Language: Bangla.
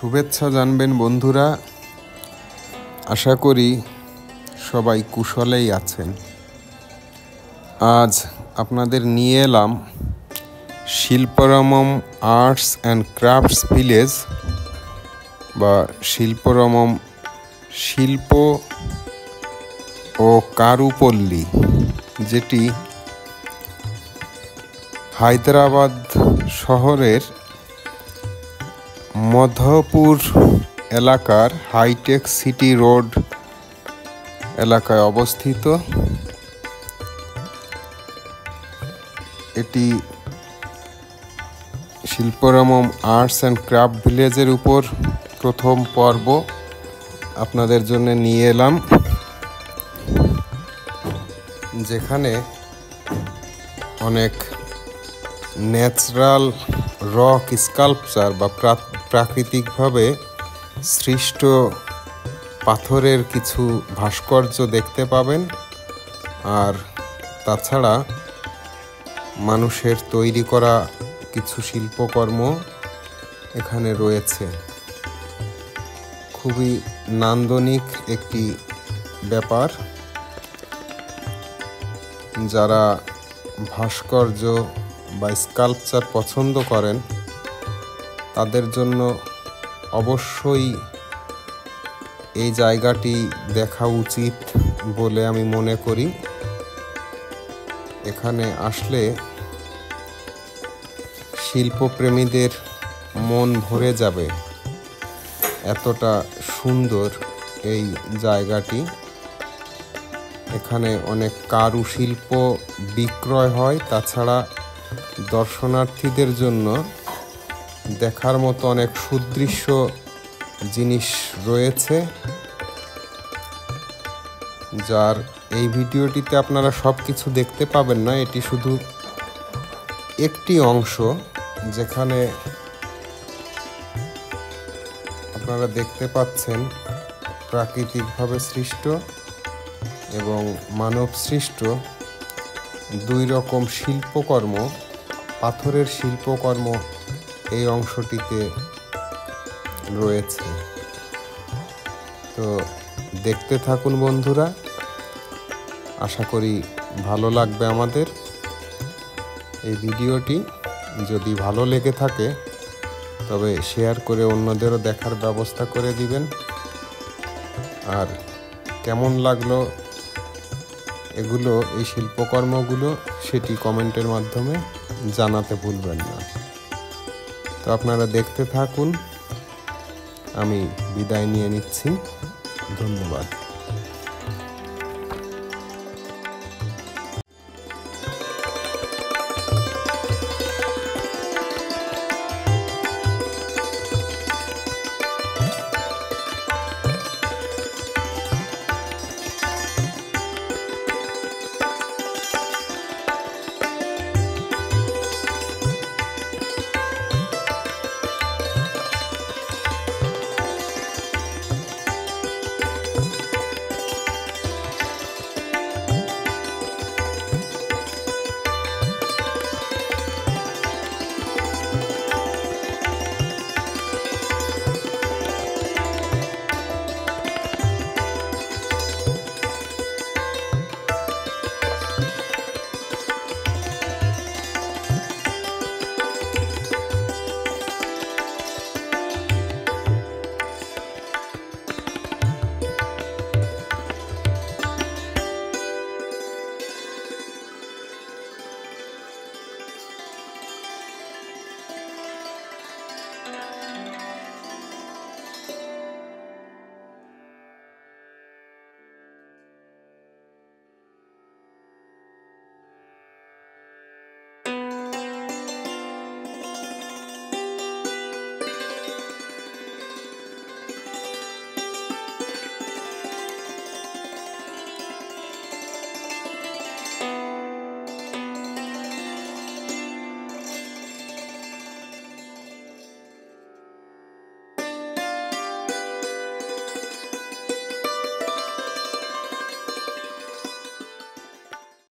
শুভেচ্ছা জানবেন বন্ধুরা। আশা করি সবাই কুশলেই আছেন। আজ আপনাদের নিয়ে এলাম শিল্পরমম আর্টস অ্যান্ড ক্রাফটস ভিলেজ বা শিল্পরমম শিল্প ও কারুপল্লী, যেটি হায়দ্রাবাদ শহরের মধুপুর এলাকার হাইটেক সিটি রোড এলাকায় অবস্থিত। এটি শিল্পরমম আর্টস অ্যান্ড ক্রাফট ভিলেজের উপর প্রথম পর্ব আপনাদের জন্য নিয়ে এলাম, যেখানে অনেক ন্যাচারাল রক স্কাল্পচার বা প্রাকৃতিকভাবে সৃষ্ট পাথরের কিছু ভাস্কর্য দেখতে পাবেন। আর তাছাড়া মানুষের তৈরি করা কিছু শিল্পকর্ম এখানে রয়েছে। খুবই নান্দনিক একটি ব্যাপার। যারা ভাস্কর্য বা স্কাল্পচার পছন্দ করেন তাদের জন্য অবশ্যই এই জায়গাটি দেখা উচিত বলে আমি মনে করি। এখানে আসলে শিল্পপ্রেমীদের মন ভরে যাবে, এতটা সুন্দর এই জায়গাটি। এখানে অনেক কারুশিল্প বিক্রয় হয়, তাছাড়া দর্শনার্থীদের জন্য দেখার মতো অনেক সুদৃশ্য জিনিস রয়েছে, যার এই ভিডিওটিতে আপনারা সব কিছু দেখতে পাবেন না। এটি শুধু একটি অংশ, যেখানে আপনারা দেখতে পাচ্ছেন প্রাকৃতিকভাবে সৃষ্ট এবং মানব সৃষ্ট দুই রকম শিল্পকর্ম, পাথরের শিল্পকর্ম এই অংশটিতে রয়েছে। তো দেখতে থাকুন বন্ধুরা, আশা করি ভালো লাগবে আমাদের এই ভিডিওটি। যদি ভালো লেগে থাকে তবে শেয়ার করে অন্যদেরও দেখার ব্যবস্থা করে দিবেন। আর কেমন লাগলো এগুলো, এই শিল্পকর্মগুলো, সেটি কমেন্টের মাধ্যমে জানাতে ভুলবেন না। তো আপনারা দেখতে থাকুন। আমি বিদায় নিয়ে নিচ্ছি। ধন্যবাদ।